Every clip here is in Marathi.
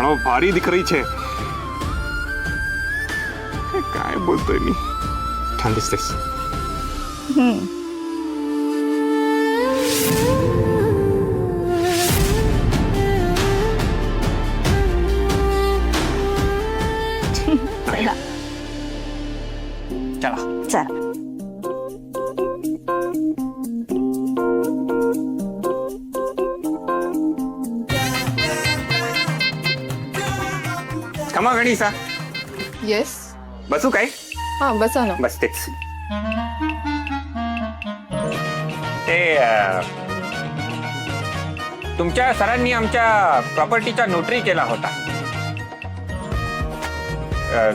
मानो भारी दिख रही छे. काय बोलतोय मी. छान दिसतेस. चला चल. कमा गणिसा येस. बसू काय. हा बसा ना. बसतेच. ते तुमच्या सरांनी आमच्या प्रॉपर्टीचा नोटरी केला होता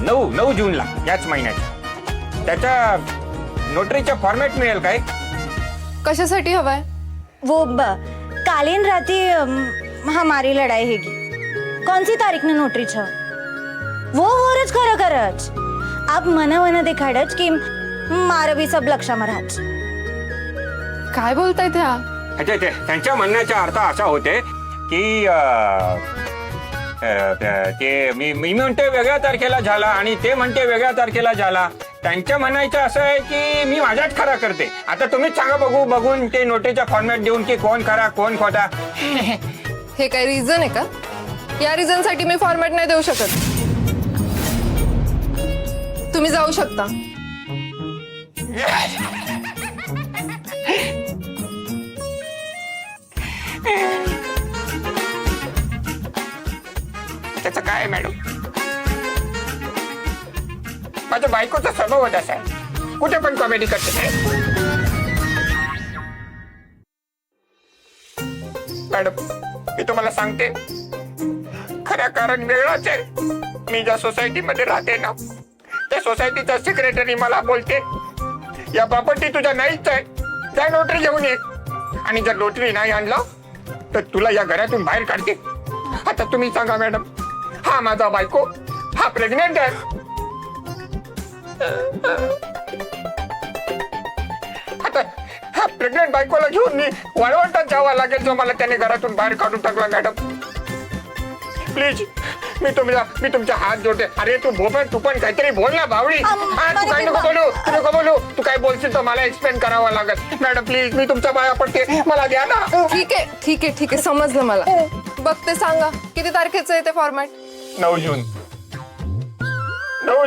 9 जूनला याच महिन्याच्या. त्याच्या नोटरीचा फॉर्मॅट मिळेल काय. कशासाठी हवाय? वो कालीन राती हमारी लड़ाई हैगी. कौन सी तारीख ने नोटरी छ वो वरच खरं खरंच. आप मन दिखाडच की मार भी सब लक्षात राहत. काय बोलताय त्या? अच्छा त्यांच्या म्हणण्याचा अर्थ असा होते की ते मी म्हणते वेगळ्या तारखेला झाला आणि ते म्हणते वेगळ्या तारखेला झाला. त्यांच्या म्हणायचं असं आहे की मी माझ्याच खरा करते. आता तुम्हीच सांगा बघून ते नोटीचा फॉर्मॅट देऊन की कोण खरा कोण खोटा. हे काय रिझन आहे का? या रिझन साठी मी फॉर्मॅट नाही देऊ शकत. तुम्ही जाऊ शकता. त्याचं काय आहे मॅडम. माझ्या बायकोचा स्वभाव असा आहे. कुठे पण कॉमेडी करते. मॅडम मी तुम्हाला सांगते खरं कारण वेगळंच आहे. मी ज्या सोसायटीमध्ये राहते ना त्या सोसायटीचा सेक्रेटरी मला बोलते या प्रॉपर्टी तुझ्या नाहीच आहे. त्या नोटरी घेऊन ये आणि जर नोटरी नाही आणला तर तुला या घरातून बाहेर काढते. आता तुम्ही सांगा मॅडम हा माझा बायको हा प्रेग्नेंट आहे. आता हा प्रेग्नेंट बायकोला घेऊन मी वाळवंटात जावं लागेल जो मला त्याने घरातून बाहेर काढून टाकला. मॅडम प्लीज मी तुमच्या हात जोडते. अरे तू तू पण काहीतरी बोल ना बावळी. तू काही नको बोलू. तू काय बोलशील तर मला एक्सप्लेन करावं लागेल. मॅडम प्लीज मी तुमच्या पाया पडते. मला द्या ना. ठीक आहे समजलं मला. बघते सांगा किती तारखेचं आहे ते फॉर्मॅट. 9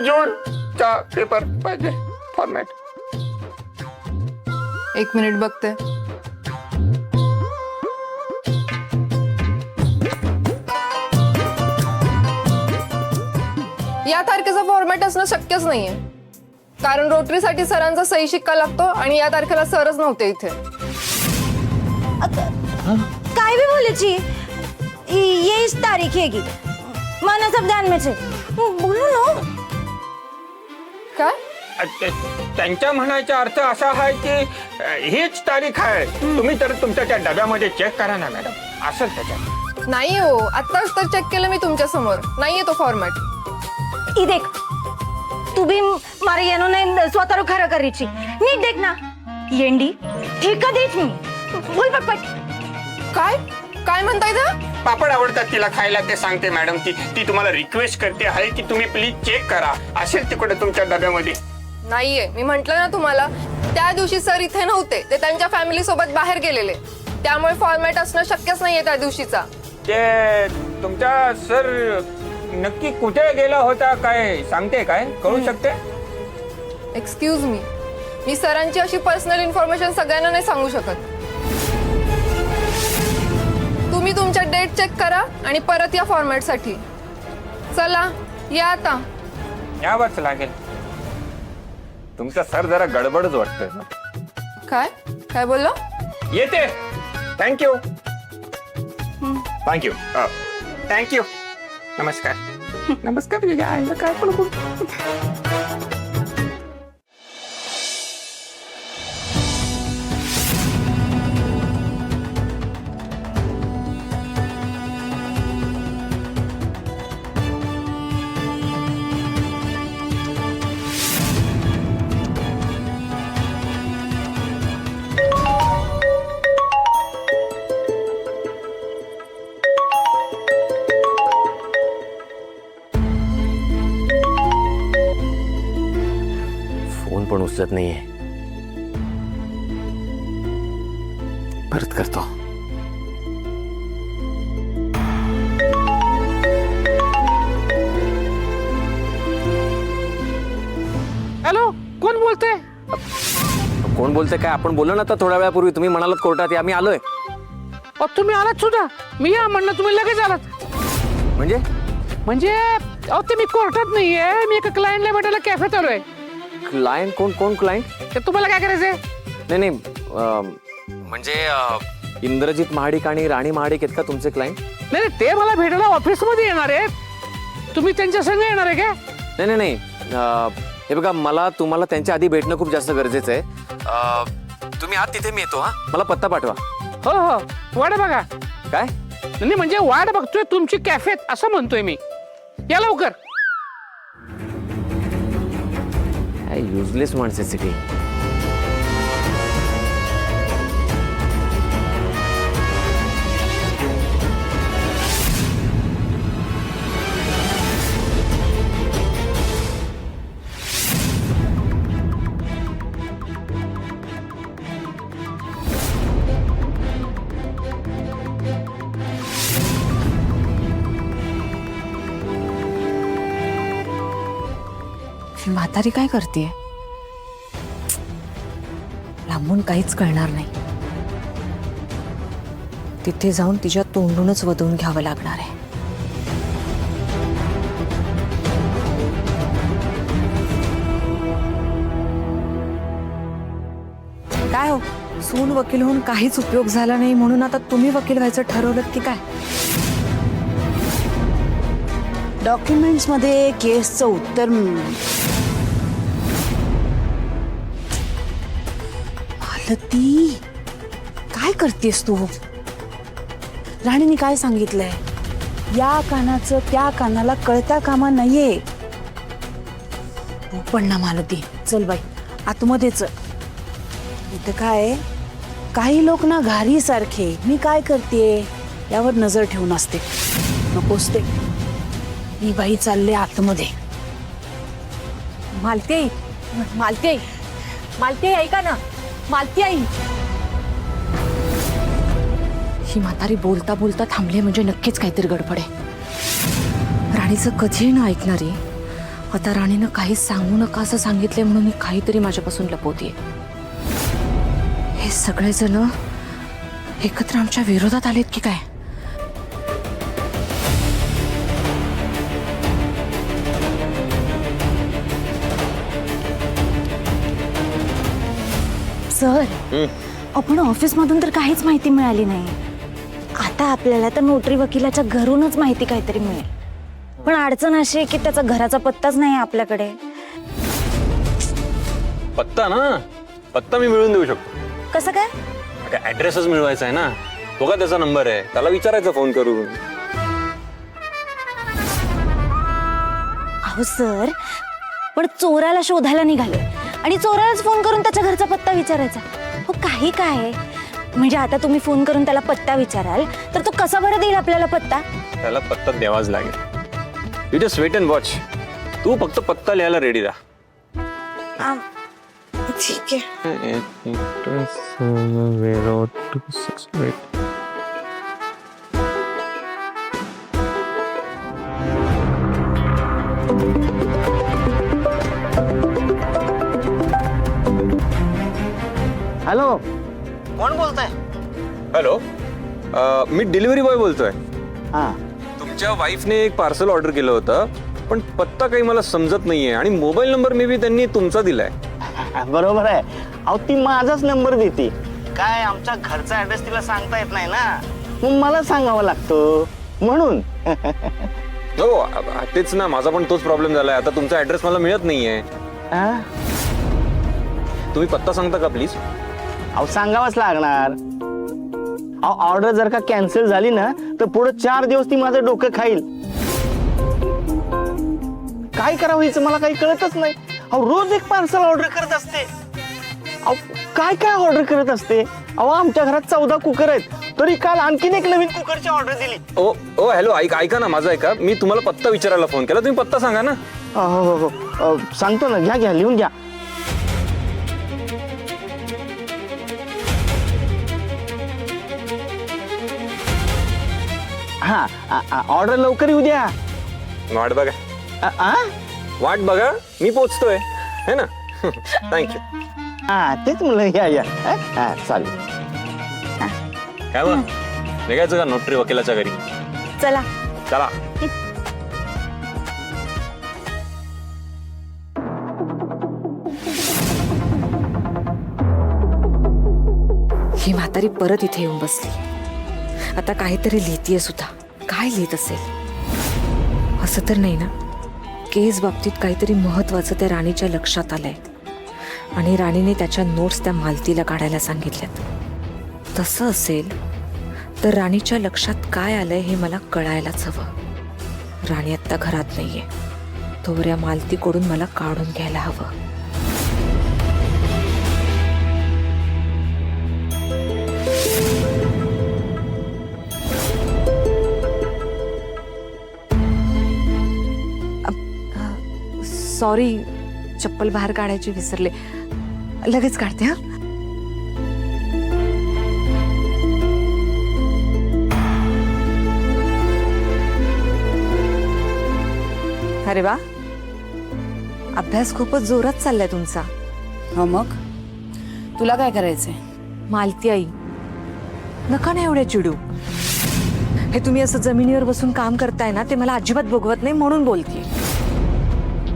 जून चा पेपर पाहिजे फॉर्मॅट. 1 मिनिट बघते. या तारखेचा फॉर्मॅट असणं शक्यच नाहीये कारण रोटरीसाठी सरांचा सही शिक्का लागतो आणि या तारखेला सरच नव्हते इथे. काय भी बोले छी. ये इस तारीख हैगी. माना सब ध्यान में छे. बोलो ना. काय? त्यांच्या म्हणायचा अर्थ असा आहे की हीच तारीख आहे. तुम्ही तर तुमच्या त्या डब्यामध्ये चेक करा ना मॅडम. असेल त्याच्यात. नाही हो आत्ताच तर चेक केलं मी तुमच्या समोर. नाहीये तो फॉर्मॅट. ई देख तू भी मारे येनो ने स्वतः खरं करीची. नीट देख ना. येंडी ठेका देच मी. बोल पटपट. काय म्हणताय त्या? पापड आवडतात तिला खायला ते सांगते मॅडम. ती तुम्हाला रिक्वेस्ट करते आहे की तुम्ही प्लीज चेक करा. असेल तिकडे तुमच्या डब्यामध्ये. नाहीये मी म्हंटल ना तुम्हाला. त्या दिवशी सर इथे नव्हते. ते त्यांच्या फॅमिली सोबत बाहेर गेलेले. त्यामुळे फॉर्मॅट असणं शक्यच नाहीये त्या दिवशीचा. ते तुमचा सर नक्की कुठे गेला होता काय सांगते काय कळू शकते. एक्सक्यूज मी सरांची अशी पर्सनल इन्फॉर्मेशन सगळ्यांना नाही सांगू शकत. तुम्ही तुमच्या डेट चेक करा आणि परत या फॉर्मॅट साठी. चला या आता. यावंच लागेल. तुमचा सर जरा गडबडच वाटतोय. काय बोलला? येते. थँक्यू. नमस्कार. काय पण उचलत नाहीये. परत करतो. हॅलो, कोण बोलते? कोण बोलतंय काय? आपण बोललो ना आता थोड्या वेळापूर्वी. तुम्ही म्हणालात कोर्टात या, आम्ही आलोय. तुम्ही आलात सुद्धा? मी या म्हणलं तुम्ही लगेच आलात. म्हणजे ते मी कोर्टात नाहीये, मी एका क्लायंटला भेटायला कॅफेत आलोय. क्लायंट? कोण क्लायंट? ते तुम्हाला काय करायचंय? नाही म्हणजे इंद्रजित महाडिक आणि राणी महाडिक आहेत का तुमचे क्लायंट? नाही, ते मला भेटायला ऑफिसमध्ये येणार आहेत. तुम्ही त्यांच्या संग येणार आहे का? नाही. हे बघा, मला तुम्हाला त्यांच्या आधी भेटणं खूप जास्त गरजेचं आहे. तुम्ही आत तिथे मी येतो. हा, मला पत्ता पाठवा. हो, वाट बघा. काय? नाही म्हणजे वाट बघतोय तुमची कॅफेत असं म्हणतोय मी. या लवकर. युजलेस माणसे सगळी. म्हातारी काय करते? लांबून काहीच कळणार नाही. तिथे जाऊन तिच्या तोंडूनच वदवून घ्यावं लागणार आहे. काय हो, सून वकील होऊन काहीच उपयोग झाला नाही म्हणून आता तुम्ही वकील व्हायचं ठरवलं की काय? डॉक्युमेंट्स मध्ये केसचं उत्तर मालती, काय करतेस तू? राणीने काय सांगितलंय? या कानाचं त्या कानाला कळता कामा नाहीये. तू पण ना मालती, चल बाई आतमध्ये चल. इथं काय, काही लोक ना घारी सारखे मी काय करते यावर नजर ठेवून असते. नकोस ते. ही बाई चालले आतमध्ये. मालती ऐका ना. मालती आई. ही म्हातारी बोलता बोलता थांबले म्हणजे नक्कीच काहीतरी गडबड आहे. राणीचं कधी न ऐकणारी आता राणीनं काहीच सांगू नका असं सांगितले म्हणून मी काहीतरी माझ्यापासून लपवतीये. हे सगळेजण एकत्र आमच्या विरोधात आलेत की काय? सर, आपण ऑफिसमधून तर काहीच माहिती मिळाली नाही. आता आपल्याला तर नोटरी वकिलाच्या घरूनच माहिती काहीतरी मिळेल. पण अडचण अशी आहे की त्याचा घराचा पत्ताच नाही आपल्याकडे. पत्ता ना, पत्ता मी मिळवून देऊ शकतो. कसं काय? ऍड्रेसच मिळवायचा आहे ना. तो का त्याचा नंबर आहे, त्याला विचारायचा फोन करून. अहो सर, पण चोराला शोधायला निघाले आणि चोरालाच फोन करून त्याच्या घरचा पत्ता विचारायचा. हो काही काय म्हणजे आता तुम्ही फोन करून त्याला पत्ता विचाराल तर तो कसा बरं देईल आपल्याला पत्ता? त्याला पत्ता द्यावाच लागेल. You just wait and watch. तू फक्त पत्ता लिहायला रेडी राहा. ठीक आहे. हॅलो, कोण बोलताय? हॅलो, मी डिलिव्हरी बॉय बोलतोय. हा, तुमच्या वाईफने एक पार्सल ऑर्डर केलं होतं, पण पत्ता काही मला समजत नाहीये आणि मोबाईल नंबर मे बी त्यांनी तुमचा दिलाय. बरोबर आहे. अहो ती माझाच नंबर देते. काय आमच्या घरचा ऍड्रेस तिला सांगता येत नाही ना, मग मला सांगावं लागतो म्हणून. हो तेच ना, माझा पण तोच प्रॉब्लेम झालाय. आता तुमचा ऍड्रेस मला मिळत नाहीये. हा? तुम्ही पत्ता सांगता का प्लीज? अहो सांगावंच लागणार. अहो ऑर्डर जर का कॅन्सल झाली ना तर पुढे 4 दिवस ती माझं डोकं खाईल. काय करावं हिचं मला काही कळतच नाही. अहो रोज एक पार्सल ऑर्डर करत असते. अहो काय काय ऑर्डर करत असते. अहो आमच्या घरात 14 कुकर आहेत तरी काल आणखीन एक नवीन कुकरची ऑर्डर दिली. ओ ओ हॅलो, ऐका ना माझं ऐका. मी तुम्हाला पत्ता विचारायला फोन केला, तुम्ही पत्ता सांगा ना. हो सांगतो ना. घ्या लिहून घ्या. हा ऑर्डर लवकर येऊ द्या. वाट बघा, आ? वाट बघा, मी पोचतोय है ना. थँक्यू. हा तेच म्हणलं, या हा चालेल. काय मग निघायचं का नोटरी वकिलाच्या घरी? चला. चला. ही म्हातारी परत इथे येऊन बसली. आता काहीतरी लिहितीये सुद्धा. काय लिहित असेल? असं तर नाही ना केस बाबतीत काहीतरी महत्वाचं त्या राणीच्या लक्षात आलंय आणि राणीने त्याच्या नोट्स त्या मालतीला काढायला सांगितल्यात. तसं असेल तर राणीच्या लक्षात काय आलंय हे मला कळायलाच हवं. राणी आत्ता घरात नाहीये, तोवर या मालतीकडून मला काढून घ्यायला हवं. सॉरी, चप्पल बाहेर काढायची विसरले. लगेच काढते. हा अरे वा, अभ्यास खूपच जोरात चाललाय तुमचा. हो मग तुला काय करायचंय? मालती आई, नका ना एवढ्या चिडू. हे तुम्ही असं जमिनीवर बसून काम करताय ना, ते मला अजिबात भोगवत नाही म्हणून बोलतीये.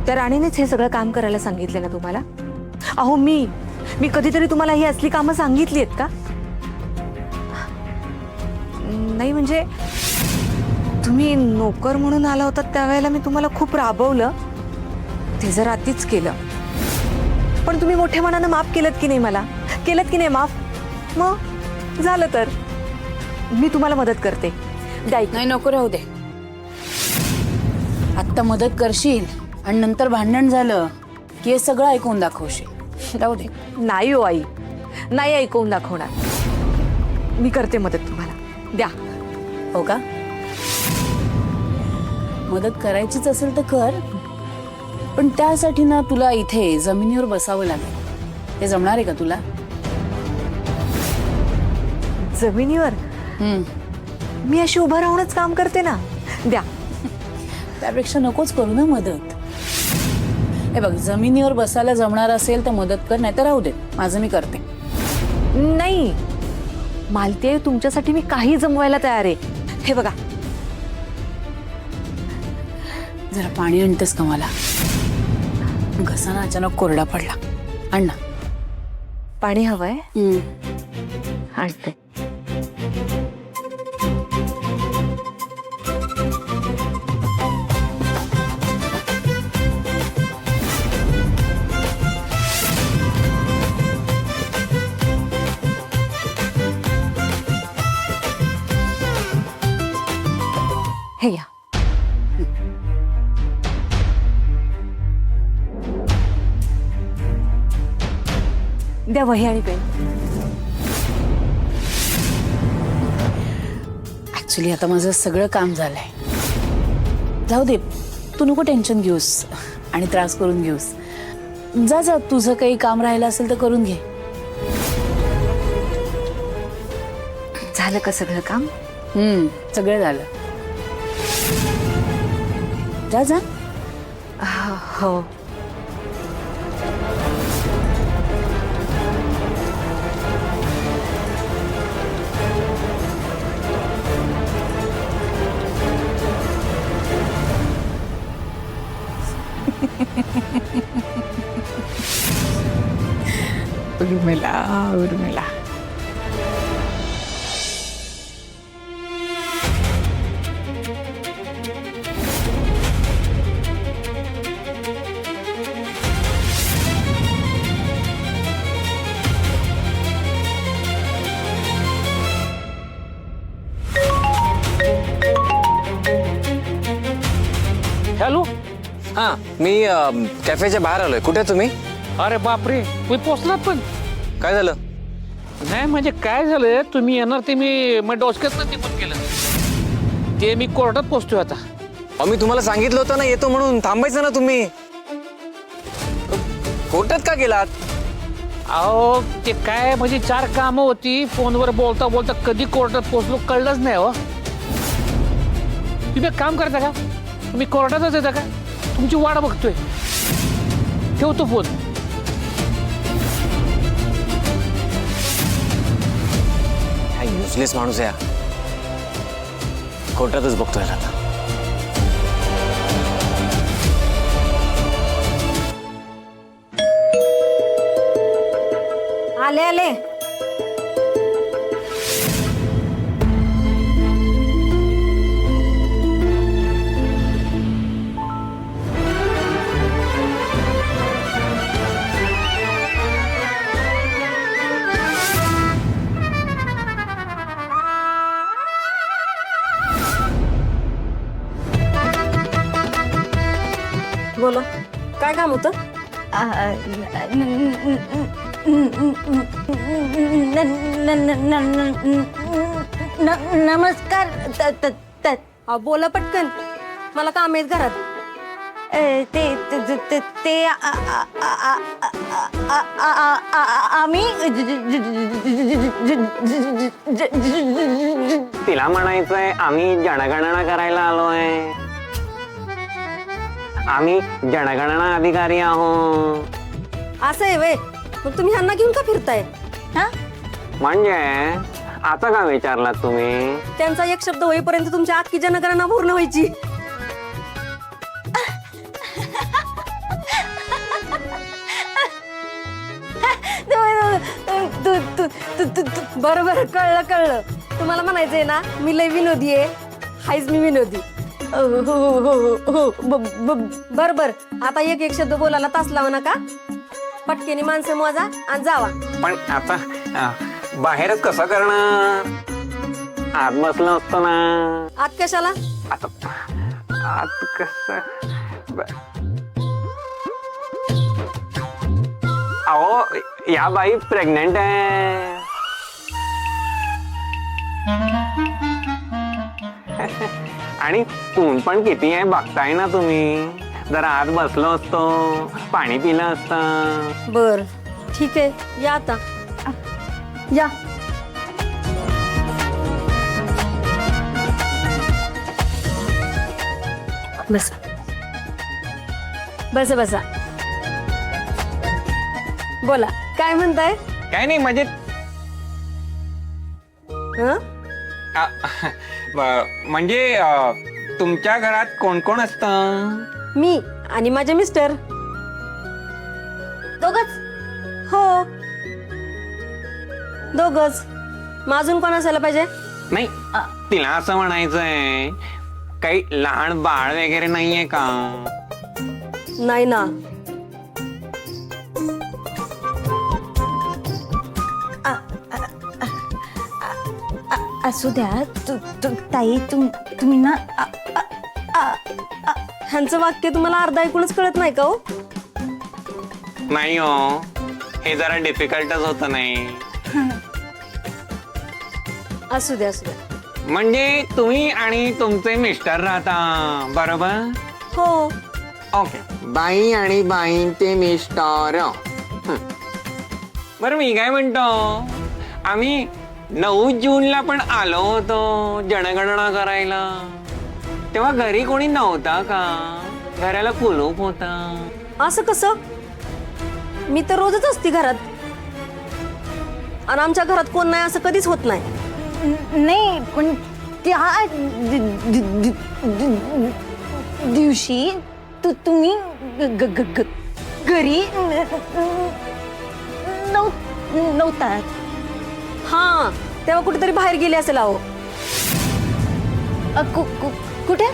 त्या राणीनेच हे सगळं काम करायला सांगितलं ना तुम्हाला? अहो मी कधीतरी तुम्हाला ही असली कामं सांगितली आहेत का? नाही म्हणजे तुम्ही नोकर म्हणून आला होता त्यावेळेला मी तुम्हाला खूप राबवलं, ते जर अतिच केलं. पण तुम्ही मोठ्या मनानं माफ केलं की नाही मला? केलं की नाही माफ? मग झालं तर मी तुम्हाला मदत करते. द्या नाही, नको, राहू दे. आत्ता मदत करशील आणि नंतर भांडण झालं की हे सगळं ऐकून दाखवशील. राहू दे. नाही हो आई, नाही ऐकवून दाखवणार. मी करते मदत तुम्हाला. द्या. हो का? मदत करायचीच असेल तर कर, पण त्यासाठी ना तुला इथे जमिनीवर बसावं लागेल. ते जमणार आहे का तुला? जमिनीवर मी अशी उभं राहूनच काम करते ना. द्या. त्यापेक्षा नकोच करू ना मदत. हे बघ, जमिनीवर बसायला जमणार असेल तर मदत कर, नाही तर राहू दे, माझं मी करते. नाही मालती आहे, तुमच्यासाठी मी काही जमवायला तयार आहे. हे बघा, जरा पाणी आणतेस का मला? घसा ना अचानक कोरडा पडला. आण ना. पाणी हवंय? आणते. हे घ्या. द्या वही आणि पेन. ऍक्च्युली आता माझं सगळं काम झालंय. जाऊ दे, तू नको टेन्शन घेऊस आणि त्रास करून घेऊस. जा जा, तुझं काही काम राहिलं असेल तर करून घे. झालं का सगळं काम? सगळं झालं. जा जा. हो. उर्मिला. हॅलो. हा मी कॅफेच्या बाहेर आलोय. कुठे तुम्ही? अरे बापरे, तुम्ही पोचलात पण? काय झालं? नाही म्हणजे काय झालं, तुम्ही येणार ते मी डोसक्यातनं निघून गेलं. ते मी कोर्टात पोचतोय आता. अहो मी तुम्हाला सांगितलं होतं ना येतो म्हणून. थांबायचं ना तुम्ही. कोर्टात का गेलात? अहो ते काय म्हणजे 4 कामं होती. फोनवर बोलता बोलता कधी कोर्टात पोचलो कळलंच नाही. हो तुम्ही एक काम करता का, तुम्ही कोर्टातच येता का? तुमची वाट बघतोय. ठेवतो फोन. युजलेस माणूस आहे हा. कोर्टातच बघतोय आता. आले आले. बोला, काय काम होतं? नमस्कार. बोला पटकन, मला काम आहेत घरात. ते आम्ही तिला म्हणायचंय आम्ही जनगणना करायला आलोय. आम्ही जनगणना अधिकारी आहोत. असं आहे वे, मग तुम्ही ह्यांना घेऊन का फिरताय? म्हणजे आता का विचारलात तुम्ही? त्यांचा एक शब्द होईपर्यंत तुमची अख्खी जनगणना पूर्ण व्हायची. बरोबर, कळलं कळलं. तुम्हाला म्हणायचंय ना मी लय विनोदी आहे. हायच मी विनोदी. बर बर, आता एक एक शब्द बोलायला तास लावू नका. पटकेनी माणसं मोजा आणि जावा. पण आता बाहेरच कसं करणार? आत बसलो असतो ना. आत कशाला? आता आत कसं? अहो, या बाई प्रेग्नेंट आहे. आणि ऊन पण किती आहे बघताय ना तुम्ही. जरा आत बसलो असतो, पाणी पिलं असतं. बर ठीक आहे, या आता या. बसा बसा बसा. बोला, काय म्हणताय? काय नाही म्हणजे हं? म्हणजे तुमच्या घरात कोण कोण असतं? मी आणि माझे मिस्टर. दोघच. हो, दोघच. मग अजून कोण असायला पाहिजे? नाही, तिला असं म्हणायचंय काही लहान बाळ वगैरे नाहीये का? नाही ना. असू द्या. ताई तुम्ही ना ह्यांचं वाक्य तुम्हाला अर्धा ऐकूनच कळत नाही का? हो, नाही हो, हे जरा डिफिकल्टच होत. नाही असू द्या असू द्या. म्हणजे तुम्ही आणि तुमचे मिस्टर राहता बरोबर? हो. ओके, बाई आणि बाईंचे मिस्टर. बरं, मी काय म्हणतो, आम्ही 9 जूनला पण आलो होतो जनगणना करायला. तेव्हा घरी कोणी नव्हता का? घराला कुलूप होता. असं कसं? मी तर रोजच असते घरात. आणि आमच्या घरात कोण नाही असं कधीच होत नाही. नाही, पण त्या दिवशी तुम्ही घरी नव्हतात. हा, तेव्हा कुठेतरी बाहेर गेले असेल. अहो, कुठे?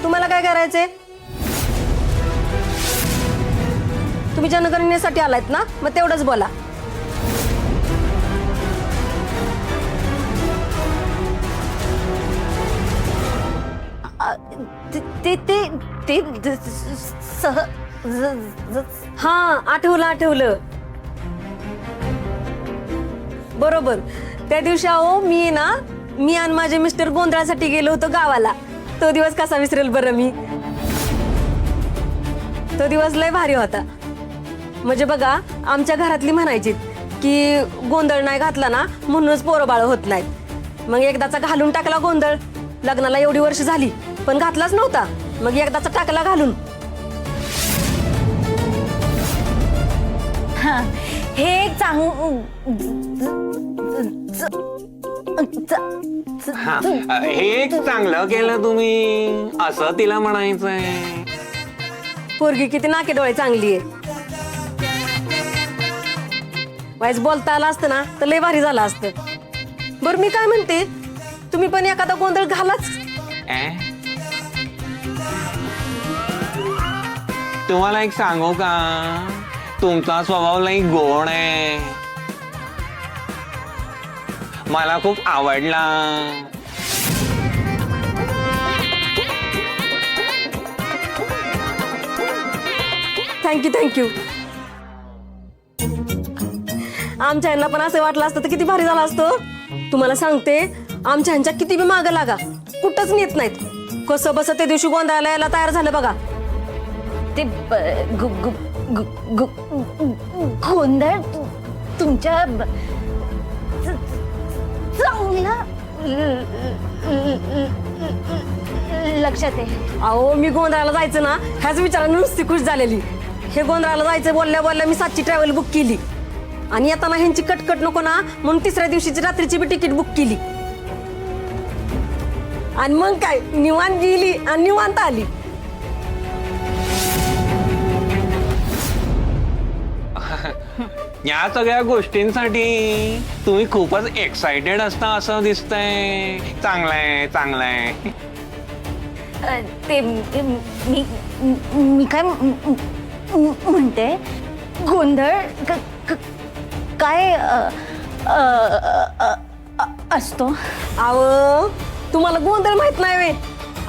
तुम्हाला काय करायचंय? तुम्ही जनगणनेसाठी आलात ना, मग तेवढंच बोला. ते हा, आठवलं आठवलं. बरोबर, त्या दिवशी अहो मी आणि माझे मिस्टर गोंधळासाठी गेलो होतो गावाला. तो दिवस कसा विसरेल बरं मी. तो दिवस लय भारी होता. म्हणजे बघा, आमच्या घरातली म्हणायची की गोंधळ नाही घातला ना म्हणूनच पोरं बाळ होत नाहीत. मग एकदाचा घालून टाकला गोंधळ. लग्नाला एवढी वर्ष झाली पण घातलाच नव्हता. मग एकदाचा टाकला घालून. हा, हे एक हे एक चांगलं केलं तुम्ही, असं तिला म्हणायचंय. पोरगी किती नाके डोळे चांगली आहे. वाईज बोलता आलं असतं ना तर लय भारी झालं असतं. बरं मी काय म्हणते, तुम्ही पण एखादा गोंधळ घालाच. तुम्हाला एक सांगू का, तुमचा स्वभाव लई गोड आहे, मला खूप आवडला. थँक्यू. आमच्या यांना पण असं वाटलं असतं तर किती भारी झालं असतं. तुम्हाला सांगते, आमच्या ह्यांच्या किती बी मागं लागा, कुठंच नेत नाहीत. कसं बस ते दिवशी गोंधळाला यायला तयार झालं बघा. ते गोंधळ तुमच्या चांगला लक्षात आहे. अहो मी गोंधळाला जायचं ना ह्याच विचाराने नुसती खुश झालेली. हे गोंधळाला जायचं बोलल्या बोलल्या मी 7ची ट्रॅव्हल बुक केली आणि येताना ह्यांची कटकट नको ना म्हणून 3ऱ्या दिवशीची रात्रीची बी तिकीट बुक केली. आणि मग काय निवांत गेली आणि निवांत आली. या सगळ्या गोष्टींसाठी तुम्ही खूपच एक्साइटेड असता असं दिसतंय. चांगलंय. ते मी काय म्हणते, गोंधळ काय असतो? अहो तुम्हाला गोंधळ माहित नाही वे,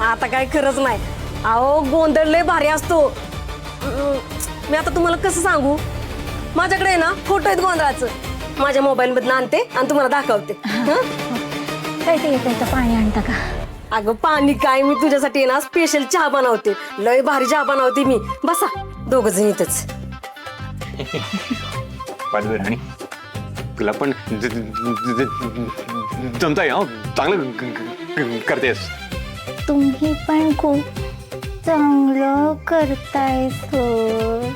आता काय खरंच नाही. अहो गोंधळ लय भारी असतो. मी आता तुम्हाला कसं सांगू, माझ्याकडे आहे ना फोटो आहेत गोंधळाचं, माझ्या मोबाईल मधनं आणते आणि तुम्हाला दाखवते. काय ते येतं पाणी आणता का? अगं पाणी काय, मी तुझ्यासाठी ना स्पेशल चहा बनवते, लय भारी चहा बनवते मी. बसा 2 जण इथंच. राणी तुला पण जमताय, चांगलं करतेस. तुम्ही पण खूप चांगलं करताय सर.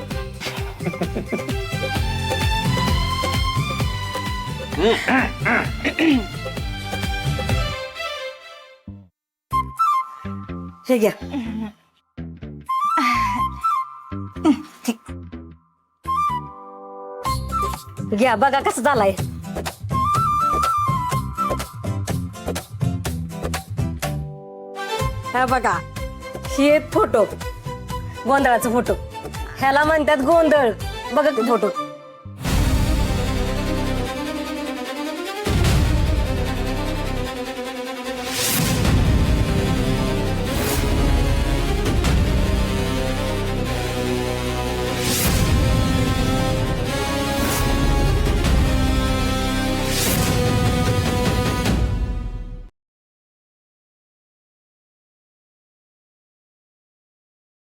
हे घ्या. घ्या बघा कसं झालाय. हा बघा, हे फोटो गोंधळाचा फोटो, ह्याला म्हणतात गोंधळ. बघा की फोटो.